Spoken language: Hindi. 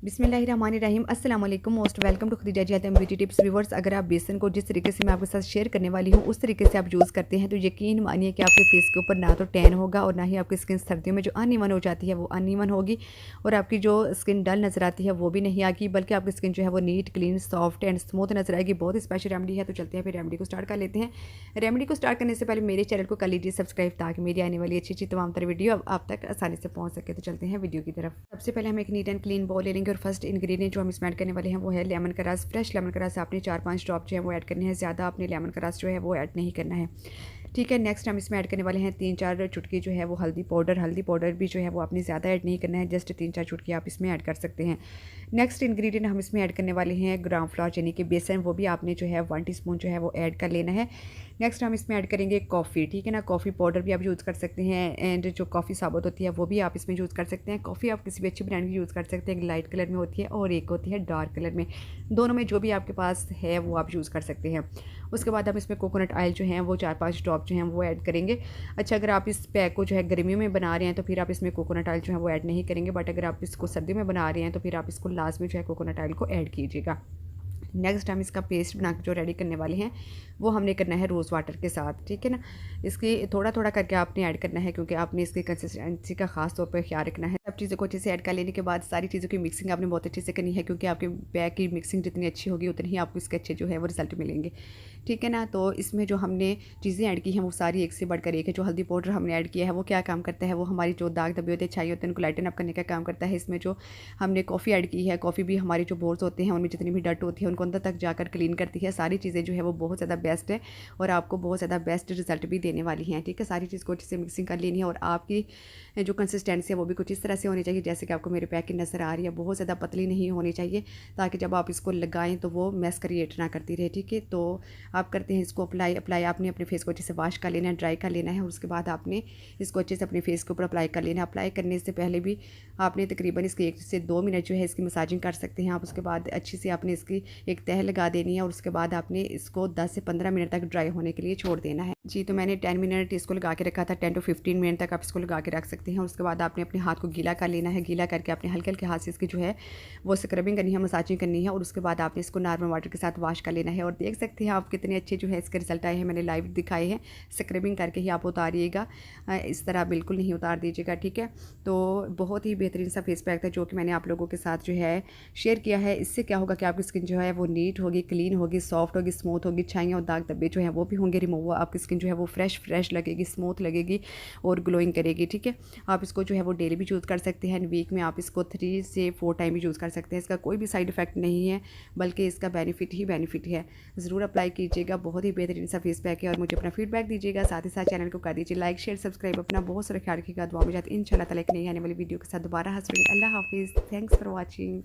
बिस्मिल्लाहिर्रहमानिर्रहीम अस्सलाम वालेकुम most welcome to Khadija ji beauty tips viewers. अगर आप बेसन को जिस तरीके से मैं आपके साथ शेयर करने वाली हूँ उस तरीके से आप यूज़ करते हैं तो यकीन मानिए कि आपके फेस के ऊपर ना तो टैन होगा और ना ही आपकी स्किन सर्दियों में जो अनइवन हो जाती है वो अनइवन होगी और आपकी जो स्किन डल नज़र आती है वो भी नहीं आएगी, बल्कि आपकी स्किन जो है वो neat clean soft and smooth नजर आएगी। बहुत ही स्पेशल रेमेडी है, तो चलते हैं फिर रेमेडी को स्टार्ट कर लेते हैं। रेमेडी को स्टार्ट करने से पहले मेरे चैनल को कर लीजिए सब्सक्राइब ताकि मेरी आने वाली अच्छी अच्छी तमाम तरह वीडियो आप तक आसानी से पहुंच सके। तो चलते हैं वीडियो की तरफ। सबसे पहले हम एक नीट एंड क्लीन बाउल ले लेंगे और फर्स्ट इंग्रेडिएंट जो हम इसमें ऐड करने वाले हैं वो है लेमन का रस। फ्रेश लेमन का रस आपने 4-5 ड्रॉप जो है वो ऐड करने हैं, ज़्यादा आपने लेमन का रस जो है वो ऐड नहीं करना है, ठीक है। नेक्स्ट हम इसमें ऐड करने वाले हैं 3-4 चुटकी जो है वो हल्दी पाउडर भी जो है वो आपने ज़्यादा ऐड नहीं करना है, जस्ट 3-4 चुटकी आप इसमें ऐड कर सकते हैं। नेक्स्ट इंग्रेडिएंट हम इसमें ऐड करने वाले हैं ग्राम फ्लोर यानी कि बेसन, वो भी आपने जो है 1 टीस्पून जो है वो ऐड कर लेना है। नेक्स्ट हम इसमें ऐड करेंगे कॉफ़ी, ठीक है ना। कॉफ़ी पाउडर भी आप यूज़ कर सकते हैं एंड जो कॉफ़ी साबुत होती है वो भी आप इसमें यूज़ कर सकते हैं। कॉफ़ी आप किसी भी अच्छी ब्रांड की यूज़ कर सकते हैं, एक लाइट कलर में होती है और एक होती है डार्क कलर में, दोनों में जो भी आपके पास है वो आप यूज़ कर सकते हैं। उसके बाद हम इसमें कोकोनट ऑयल जो है वो 4-5 ड्रॉप जो हैं वो ऐड करेंगे। अच्छा, अगर आप इस पैक को जो है गर्मियों में बना रहे हैं तो फिर आप इसमें कोकोनट ऑयल जो है वो ऐड नहीं करेंगे, बट अगर आप इसको सर्दियों में बना रहे हैं तो फिर आप इसको लास्ट में जो है कोकोनट ऑयल को ऐड कीजिएगा। नेक्स्ट हम इसका पेस्ट बना के जो रेडी करने वाले हैं वो हमने करना है रोज़ वाटर के साथ, ठीक है ना। इसकी थोड़ा थोड़ा करके आपने ऐड करना है क्योंकि आपने इसकी कंसिस्टेंसी का खास तौर पर ख्याल रखना है। सब चीज़ों को अच्छे से ऐड कर लेने के बाद सारी चीज़ों की मिक्सिंग आपने बहुत अच्छे से करनी है, क्योंकि आपके बैग की मिक्सिंग जितनी अच्छी होगी उतनी ही आपको इसके अच्छे जो है वो रिजल्ट मिलेंगे, ठीक है ना। तो इसमें जो हमने चीज़ें ऐड की हैं वो सारी एक से बढ़कर एक है। जो हल्दी पाउडर हमने ऐड किया है वो क्या काम करता है, वो हमारी जो दाग धब्बे होते हैं, छाई होते हैं, उनको लाइटन अप करने का काम करता है। इसमें जो हमने कॉफ़ी ऐड की है, कॉफ़ी भी हमारी जो बोर्स होते हैं उनमें जितनी भी डट होती है उनको अंदर तक जाकर क्लीन करती है। सारी चीज़ें जो है वो बहुत ज़्यादा बेस्ट है और आपको बहुत ज़्यादा बेस्ट रिजल्ट भी देने वाली हैं, ठीक है। सारी चीज़ को अच्छे से मिक्सिंग कर लेनी है और आपकी जो कंसिस्टेंसी है वो भी कुछ इस तरह से होनी चाहिए जैसे कि आपको मेरे पैक की नज़र आ रही है। बहुत ज़्यादा पतली नहीं होनी चाहिए ताकि जब आप इसको लगाएं तो वो मैस क्रिएट ना करती रहे, ठीक है। तो आप करते हैं इसको अप्लाई आपने अपने फेस को अच्छे से वॉश कर लेना है, ड्राई कर लेना है और उसके बाद आपने इसको अच्छे से अपने फेस के ऊपर अप्लाई कर लेना है। अप्लाई करने से पहले भी आपने तकरीबन इसकी 1 से 2 मिनट जो है इसकी मसाजिंग कर सकते हैं आप। उसके बाद अच्छी से आपने इसकी एक तह लगा देनी है और उसके बाद आपने इसको 10 से 15 मिनट तक ड्राई होने के लिए छोड़ देना है जी। तो मैंने 10 मिनट इसको लगा के रखा था, 10 to 15 मिनट तक आप इसको लगा के रख सकते हैं। उसके बाद आपने अपने हाथ को गीला कर लेना है, गीला करके अपने हल्के हल्के हाथ से इसकी जो है वो स्क्रबिंग करनी है, मसाजिंग करनी है और उसके बाद आपने इसको नॉर्मल वाटर के साथ वॉश कर लेना है। और देख सकते हैं आप कितने अच्छे जो है इसके रिजल्ट आए हैं, मैंने लाइव दिखाए हैं। स्क्रबिंग करके ही आप उतारिएगा, इस तरह बिल्कुल नहीं उतार दीजिएगा, ठीक है। तो बहुत ही बेहतरीन सा फेस पैक था जो कि मैंने आप लोगों के साथ जो है शेयर किया है। इससे क्या होगा कि आपकी स्किन जो है वो नीट होगी, क्लीन होगी, सॉफ्ट होगी, स्मूथ होगी, छाइयाँ और दाग धब्बे जो है वो भी होंगे रिमूव। आपकी स्किन जो है वो फ्रेश लगेगी, स्मूथ लगेगी और ग्लोइंग करेगी, ठीक है। आप इसको जो है वो डेली भी यूज़ कर सकते हैं, वीक में आप इसको 3 से 4 टाइम भी यूज़ कर सकते हैं। इसका कोई भी साइड इफेक्ट नहीं है बल्कि इसका बेनिफिट ही बेनिफिट है। ज़रूर अप्लाई कीजिएगा, बहुत ही बेहतरीन सा फेस पैक है और मुझे अपना फीडबैक दीजिएगा। साथ ही साथ चैनल को कर दीजिए लाइक शेयर सब्सक्राइब। अपना बहुत सारा ख्याल रखिएगा, दुआ में जाते इंशाल्लाह ताला एक नई आने वाली वीडियो के साथ दोबारा हाजिर होंगे। अल्लाह हाफिज़, थैंक्स फॉर वॉचिंग।